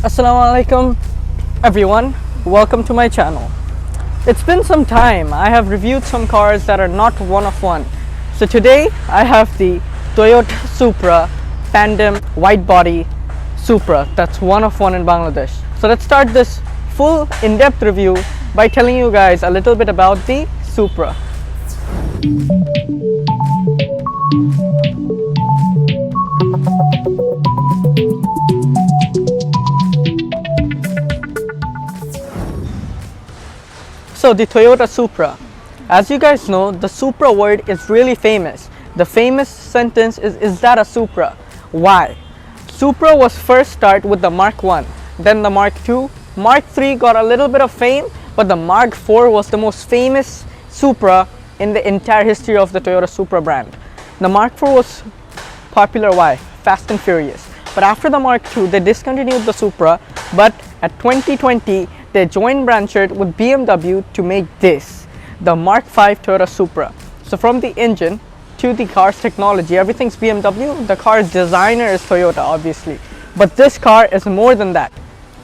Assalamualaikum everyone, welcome to my channel. It's been some time. I have reviewed some cars that are not one of one. So today I have the Toyota Supra Pandem wide body Supra that's one of one in Bangladesh. So let's start this full in-depth review by telling you guys a little bit about the Supra. So the Toyota Supra. As you guys know, the Supra word is really famous. The famous sentence is that a Supra? Why? Supra was first started with the Mark 1, then the Mark 2. Mark 3 got a little bit of fame, but the Mark 4 was the most famous Supra in the entire history of the Toyota Supra brand. The Mark 4 was popular, why? Fast and Furious. But after the Mark 2, they discontinued the Supra, but at 2020, they joined ventured with BMW to make this, the Mark 5 Toyota Supra. So from the engine to the car's technology, everything's BMW. The car's designer is Toyota, obviously. But this car is more than that.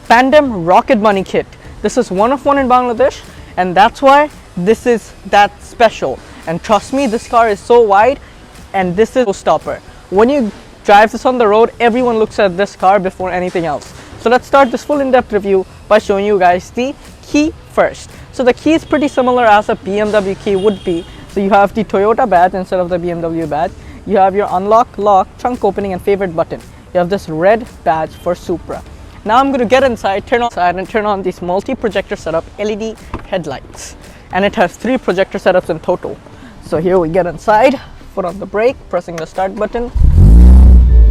Pandem Rocket Bunny kit. This is one of one in Bangladesh, and that's why this is that special. And trust me, this car is so wide, and this is a stopper. When you drive this on the road, everyone looks at this car before anything else. So let's start this full in-depth review by showing you guys the key first. So the key is pretty similar as a BMW key would be. So you have the Toyota badge instead of the BMW badge. You have your unlock, lock, trunk opening and favorite button. You have this red badge for Supra. Now I'm going to get inside, turn on this multi-projector setup LED headlights. And it has 3 projector setups in total. So here we get inside, put on the brake, pressing the start button.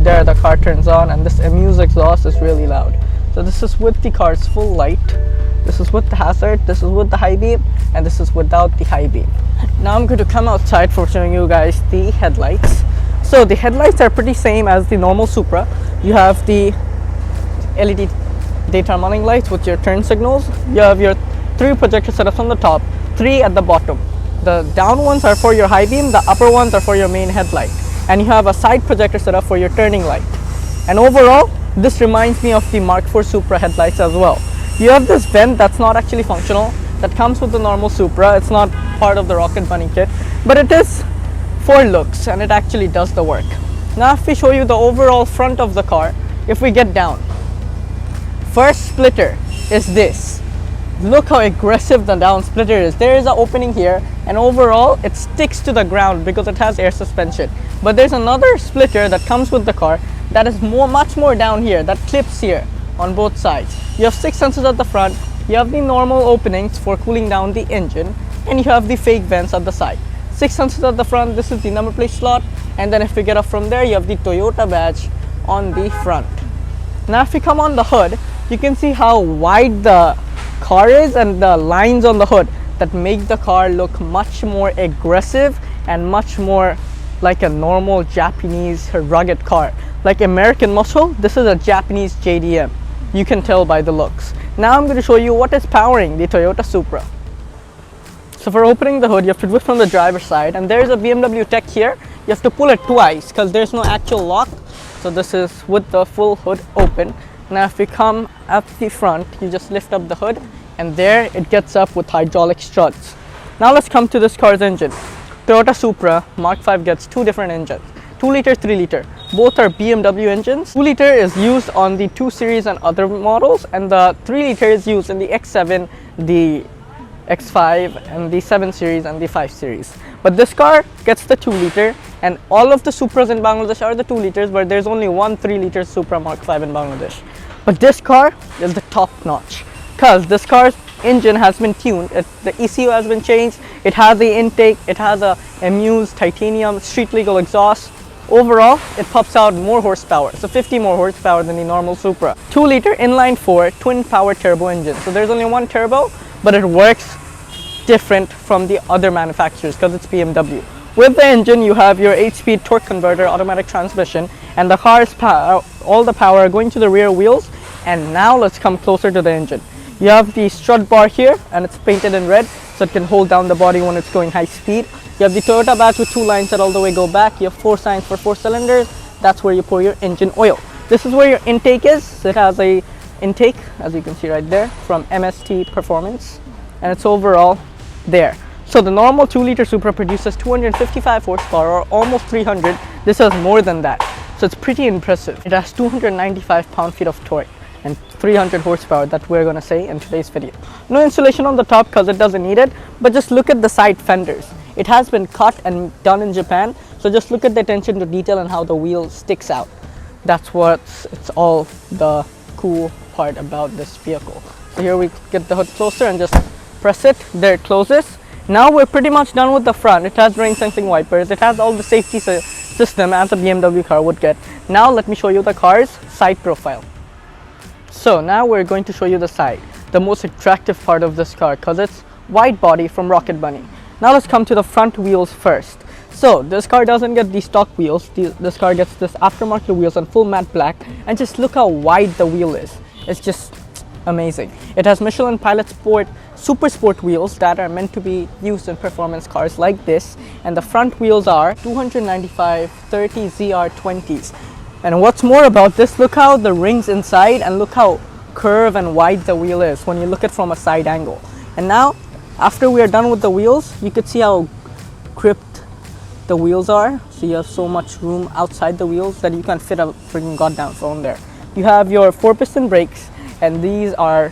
There the car turns on, and this Amuse exhaust is really loud. So this is with the car's full light, this is with the hazard, this is with the high beam, and this is without the high beam. Now I'm going to come outside for showing you guys the headlights. So the headlights are pretty same as the normal Supra. You have the LED daytime running lights with your turn signals. You have your 3 projector setups on the top, 3 at the bottom. The down ones are for your high beam, the upper ones are for your main headlight. And you have a side projector setup for your turning light. And overall, this reminds me of the Mark 4 Supra headlights as well. You have this vent that's not actually functional, that comes with the normal Supra. It's not part of the Rocket Bunny kit, but it is for looks, and it actually does the work. Now if we show you the overall front of the car, if we get down, first splitter is this. Look how aggressive the down splitter is. There is an opening here, and overall it sticks to the ground because it has air suspension. But there's another splitter that comes with the car that is much more down here, that clips here on both sides. You have 6 sensors at the front, you have the normal openings for cooling down the engine, and you have the fake vents at the side. 6 sensors at the front, this is the number plate slot, and then if we get up from there, you have the Toyota badge on the front. Now if we come on the hood, you can see how wide the car is and the lines on the hood that make the car look much more aggressive and much more like a normal Japanese rugged car. Like American muscle, this is a Japanese JDM. You can tell by the looks. Now I'm going to show you what is powering the Toyota Supra. So for opening the hood, you have to do it from the driver's side, and there is a BMW tech here. You have to pull it twice because there's no actual lock. So this is with the full hood open. Now if we come at the front, you just lift up the hood, and there it gets up with hydraulic struts. Now let's come to this car's engine. Toyota Supra Mark 5 gets 2 different engines, 2 liter, 3 liter. Both are BMW engines. 2 liter is used on the 2 Series and other models, and the 3 liter is used in the X7, the X5, and the 7 Series and the 5 Series. But this car gets the 2 liter, and all of the Supras in Bangladesh are the 2 liters, but there's only one 3 liter Supra Mark 5 in Bangladesh. But this car is the top notch, because this car's engine has been tuned. The ECU has been changed. It has the intake, it has a Amuse titanium street legal exhaust. Overall, it pops out more horsepower, so 50 more horsepower than the normal Supra. 2 liter inline 4 twin power turbo engine. So there's only one turbo, but it works different from the other manufacturers because it's BMW. With the engine, you have your 8-speed torque converter, automatic transmission, and the car's all the power going to the rear wheels. And now let's come closer to the engine. You have the strut bar here, and it's painted in red, so it can hold down the body when it's going high speed. You have the Toyota badge with 2 lines that all the way go back. You have 4 signs for 4 cylinders. That's where you pour your engine oil. This is where your intake is. So it has a intake, as you can see right there, from MST Performance, and it's overall there. So the normal 2-liter Supra produces 255 horsepower or almost 300. This has more than that, so it's pretty impressive. It has 295 pound-feet of torque and 300 horsepower that we're gonna say in today's video. No insulation on the top because it doesn't need it, but just look at the side fenders. It has been cut and done in Japan, so just look at the attention to detail and how the wheel sticks out. That's it's all the cool part about this vehicle. So here we get the hood closer and just press it. There it closes. Now we're pretty much done with the front. It has rain sensing wipers. It has all the safety system as a BMW car would get. Now let me show you the car's side profile. So now we're going to show you the side, the most attractive part of this car, because it's wide body from Rocket Bunny. Now let's come to the front wheels first. So this car doesn't get the stock wheels. This car gets this aftermarket wheels on full matte black, and just look how wide the wheel is. It's just amazing. It has Michelin Pilot Sport Super Sport wheels that are meant to be used in performance cars like this, and the front wheels are 295 30 ZR20s. And what's more about this, look how the rings inside and look how curved and wide the wheel is when you look at it from a side angle. And now after we are done with the wheels, you could see how gripped the wheels are. So you have so much room outside the wheels that you can fit a freaking goddamn phone there. You have your 4-piston brakes, and these are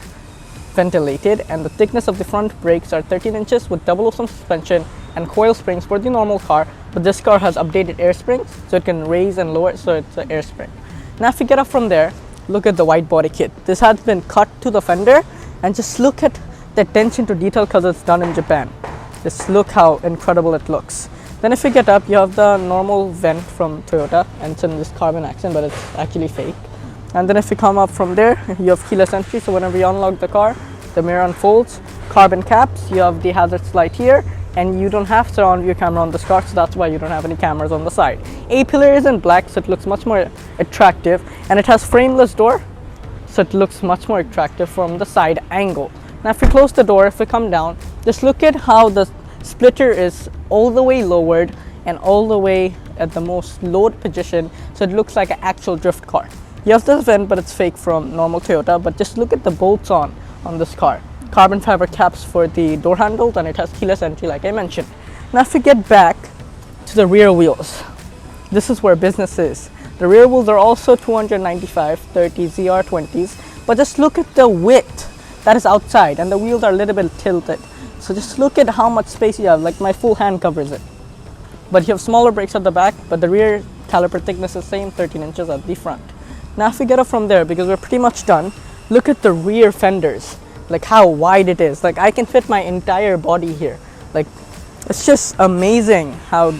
ventilated, and the thickness of the front brakes are 13 inches with double O-some suspension and coil springs for the normal car, but this car has updated air springs so it can raise and lower, so it's an air spring. Now if you get up from there, look at the wide body kit. This has been cut to the fender, and just look at the attention to detail because it's done in Japan. Just look how incredible it looks. Then if you get up, you have the normal vent from Toyota, and it's in this carbon accent, but it's actually fake. And then if you come up from there, you have keyless entry, so whenever you unlock the car, the mirror unfolds. Carbon caps, you have the hazard light here, and you don't have surround view camera on this car, so that's why you don't have any cameras on the side. A-pillar is in black, so it looks much more attractive, and it has frameless door, so it looks much more attractive from the side angle. Now if you close the door, if you come down, just look at how the splitter is all the way lowered and all the way at the most lowered position, so it looks like an actual drift car. You have this vent, but it's fake from normal Toyota, but just look at the bolts on this car. Carbon fiber caps for the door handles, and it has keyless entry like I mentioned. Now if you get back to the rear wheels, this is where business is. The rear wheels are also 295 30 ZR20s, but just look at the width that is outside, and the wheels are a little bit tilted. So just look at how much space you have, like my full hand covers it. But you have smaller brakes at the back, but the rear caliper thickness is same, 13 inches at the front. Now if we get up from there, because we're pretty much done, look at the rear fenders, like how wide it is. Like I can fit my entire body here. Like it's just amazing how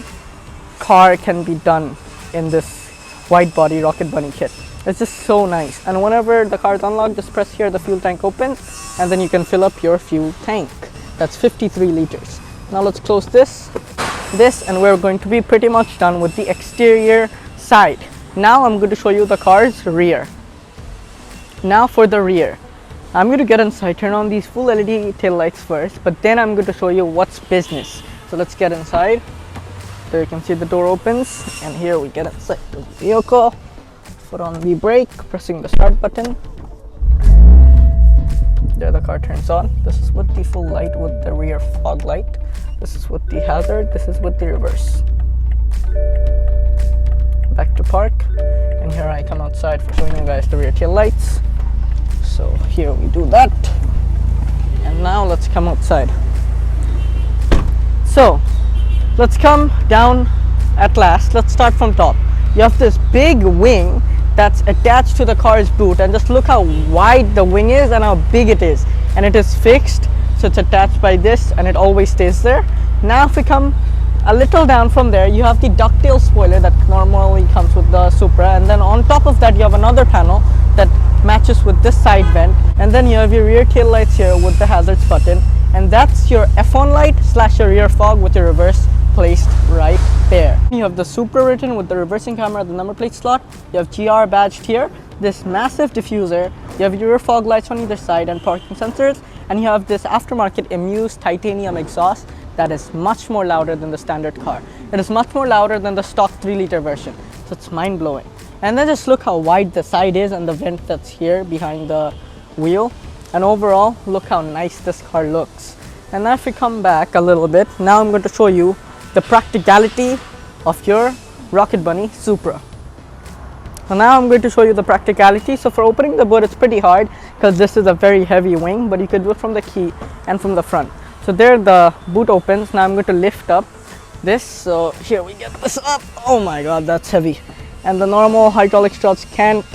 car can be done in this wide body Rocket Bunny kit. It's just so nice. And whenever the car is unlocked, just press here, the fuel tank opens, and then you can fill up your fuel tank. That's 53 liters. Now let's close this, and we're going to be pretty much done with the exterior side. Now I'm going to show you the car's rear. Now for the rear, I'm going to get inside, turn on these full LED tail lights first, but then I'm going to show you what's business. So let's get inside. There you can see the door opens, and here we get inside the vehicle. Foot on the brake, pressing the start button. There the car turns on. This is with the full light with the rear fog light. This is with the hazard. This is with the reverse. Back to park, and here I come outside for showing you guys the rear tail lights. So here we do that, and now let's come outside. So let's come down at last. Let's start from top. You have this big wing that's attached to the car's boot, and just look how wide the wing is and how big it is, and it is fixed, so it's attached by this and it always stays there. Now if we come a little down from there, you have the ducktail spoiler that normally comes with the Supra, and then on top of that you have another panel that matches with this side vent, and then you have your rear tail lights here with the hazards button, and that's your F1 light / your rear fog with your reverse placed right there. You have the Supra written with the reversing camera at the number plate slot. You have GR badged here, this massive diffuser. You have your rear fog lights on either side and parking sensors, and you have this aftermarket Amuse titanium exhaust that is much more louder than the standard car. It is much more louder than the stock 3-liter version, so it's mind-blowing. And then just look how wide the side is and the vent that's here behind the wheel. And overall, look how nice this car looks. And now if we come back a little bit, now I'm going to show you the practicality of your Rocket Bunny Supra. So now I'm going to show you the practicality. So for opening the boot, it's pretty hard because this is a very heavy wing, but you can do it from the key and from the front. So there the boot opens. Now I'm going to lift up this. So here we get this up. Oh my god, that's heavy. And the normal hydraulic struts can't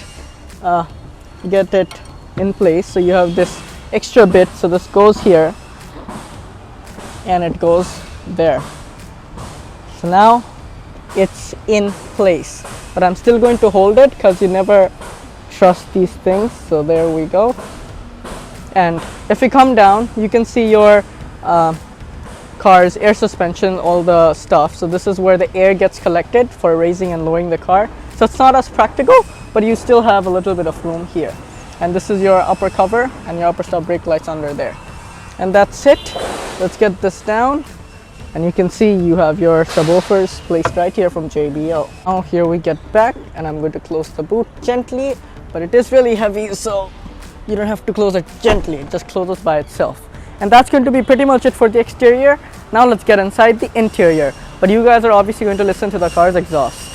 get it in place. So you have this extra bit. So this goes here and it goes there. So now it's in place, but I'm still going to hold it because you never trust these things. So there we go. And if you come down, you can see your car's air suspension, all the stuff. So this is where the air gets collected for raising and lowering the car. So it's not as practical, but you still have a little bit of room here. And this is your upper cover and your upper stop brake lights under there. And that's it. Let's get this down. And you can see you have your subwoofers placed right here from JBL. Now here we get back, and I'm going to close the boot gently, but it is really heavy, so you don't have to close it gently, it just closes by itself. And that's going to be pretty much it for the exterior. Now let's get inside the interior. But you guys are obviously going to listen to the car's exhaust.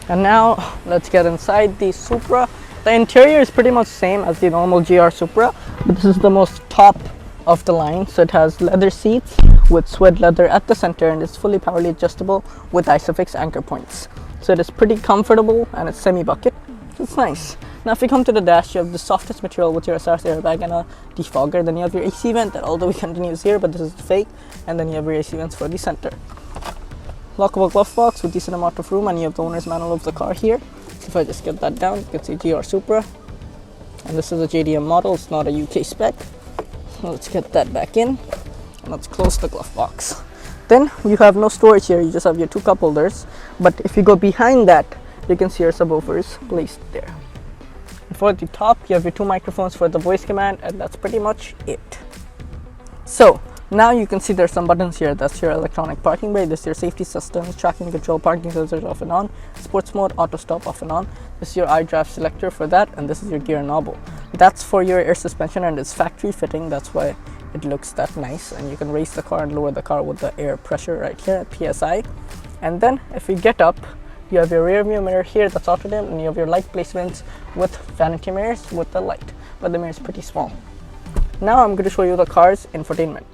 And now let's get inside the Supra. The interior is pretty much same as the normal GR Supra, but this is the most top of the line. So it has leather seats with suede leather at the center, and it's fully powerly adjustable with Isofix anchor points. So it is pretty comfortable and it's semi-bucket. It's nice. Now if you come to the dash, you have the softest material with your SRS airbag and a defogger. Then you have your AC vent that although we continues here, but this is fake. And then you have your AC vents for the center. Lockable glove box with decent amount of room, and you have the owner's manual of the car here. So if I just get that down, you can see GR Supra, and this is a JDM model, it's not a UK spec. So let's get that back in, and let's close the glove box. Then you have no storage here, you just have your two cup holders, but if you go behind that, you can see your subwoofers placed there. And for the top, you have your two microphones for the voice command, and that's pretty much it. So now you can see there's some buttons here. That's your electronic parking brake, this is your safety systems, traction control, parking sensors off and on, sports mode, auto stop off and on. This is your iDrive selector for that, and this is your gear knob. That's for your air suspension, and it's factory fitting, that's why it looks that nice. And you can raise the car and lower the car with the air pressure right here at PSI. And then if you get up, you have your rear view mirror here, that's auto dim, and you have your light placements with vanity mirrors with the light, but the mirror is pretty small. Now I'm going to show you the car's infotainment.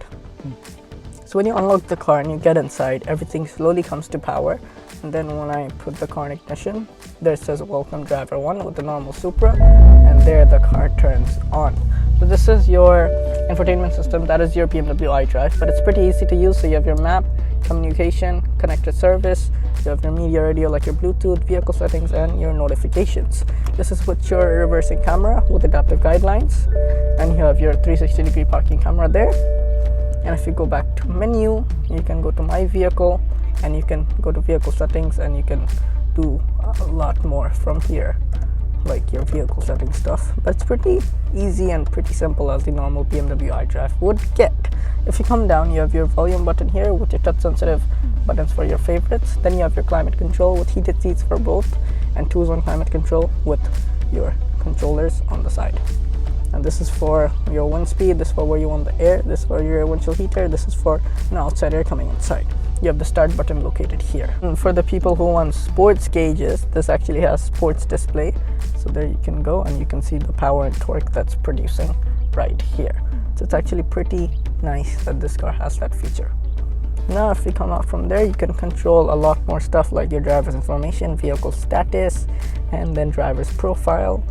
So when you unlock the car and you get inside, everything slowly comes to power, and then when I put the car in ignition, there it says welcome driver 1 with the normal Supra, and there the car turns on. So this is your infotainment system, that is your BMW iDrive, but it's pretty easy to use. So you have your map, communication, connected service, you have your media radio like your Bluetooth, vehicle settings, and your notifications. This is with your reversing camera with adaptive guidelines, and you have your 360-degree parking camera there. And if you go back to menu, you can go to my vehicle, and you can go to vehicle settings, and you can do a lot more from here, like your vehicle setting stuff. But it's pretty easy and pretty simple as the normal BMW iDrive would get. If you come down, you have your volume button here with your touch sensitive buttons for your favorites. Then you have your climate control with heated seats for both, and 2-zone climate control with your controllers on the side. And this is for your wind speed, this is for where you want the air, this is for your windshield heater, this is for an outside air coming inside. You have the start button located here. And for the people who want sports gauges, this actually has sports display. So there you can go and you can see the power and torque that's producing right here. So it's actually pretty nice that this car has that feature. Now if you come out from there, you can control a lot more stuff like your driver's information, vehicle status, and then driver's profile,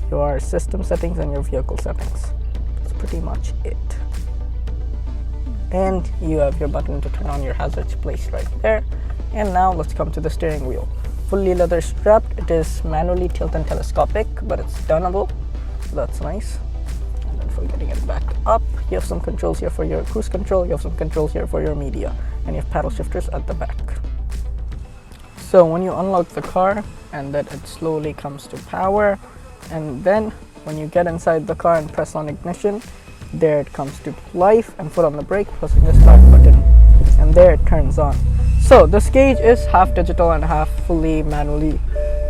your system settings, and your vehicle settings. That's pretty much it. And you have your button to turn on your hazards placed right there. And now let's come to the steering wheel. Fully leather strapped, it is manually tilt and telescopic, but it's tunable, so that's nice. And then for getting it back up, you have some controls here for your cruise control, you have some controls here for your media, and you have paddle shifters at the back. So when you unlock the car, and then it slowly comes to power, and then when you get inside the car and press on ignition, there it comes to life, and foot on the brake, pressing the start button, and there it turns on. So this gauge is half digital and half fully manually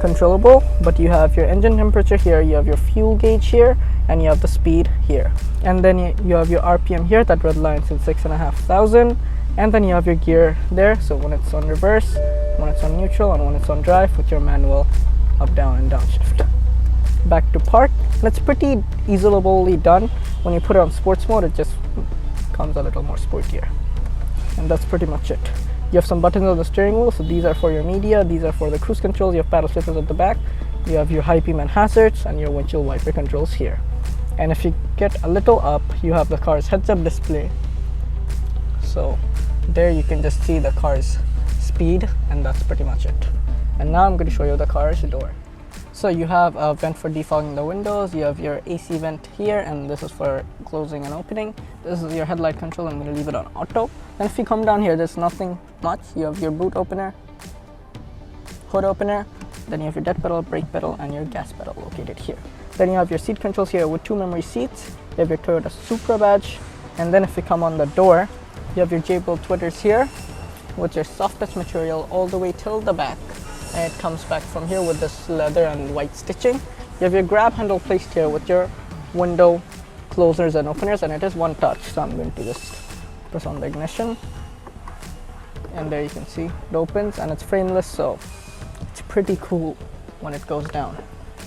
controllable, but you have your engine temperature here, you have your fuel gauge here, and you have the speed here, and then you have your RPM here. That red line says 6,500, and then you have your gear there, so when it's on reverse, when it's on neutral, and when it's on drive with your manual up, down, and downshift. Back to park, and it's pretty easily done. When you put it on sports mode, it just comes a little more sportier, and that's pretty much it. You have some buttons on the steering wheel, so these are for your media, these are for the cruise controls. You have paddle shifters at the back, you have your high beam and hazards, and your windshield wiper controls here. And if you get a little up, you have the car's heads-up display, so there you can just see the car's speed, and that's pretty much it. And now I'm going to show you the car's door. So you have a vent for defogging the windows, you have your AC vent here, and this is for closing and opening. This is your headlight control. I'm going to leave it on auto. Then if you come down here, there's nothing much. You have your boot opener, hood opener, then you have your dead pedal, brake pedal, and your gas pedal located here. Then you have your seat controls here with 2 memory seats. You have your Toyota Supra badge, and then if you come on the door, you have your J-Bolt tweeters here with your soft touch material all the way till the back, and it comes back from here with this leather and white stitching. You have your grab handle placed here with your window closers and openers, and it is one touch, so I'm going to just press on the ignition, and there you can see it opens, and it's frameless, so it's pretty cool when it goes down.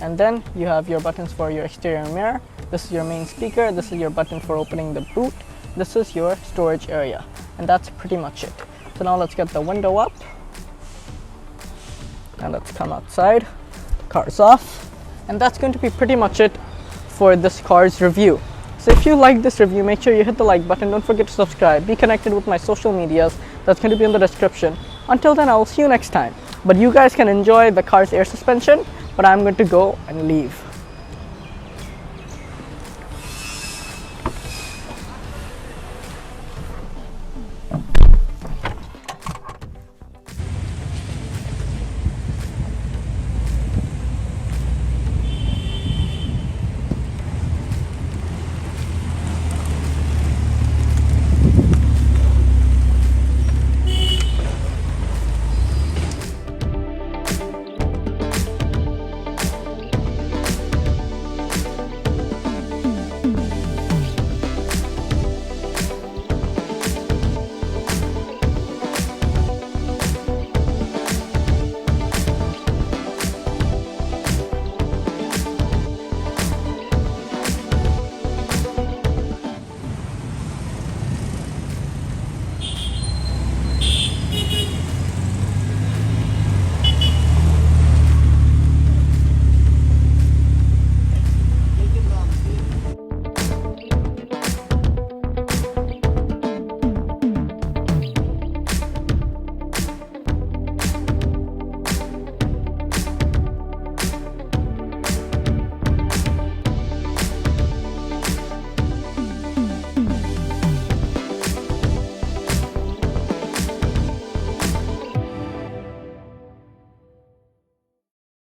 And then you have your buttons for your exterior mirror. This is your main speaker, this is your button for opening the boot, this is your storage area, and that's pretty much it. So now let's get the window up, and let's come outside. The car's off, and that's going to be pretty much it for this car's review. So if you like this review, make sure you hit the like button. Don't forget to subscribe. Be connected with my social medias. That's going to be in the description. Until then, I will see you next time. But you guys can enjoy the car's air suspension, but I'm going to go and leave.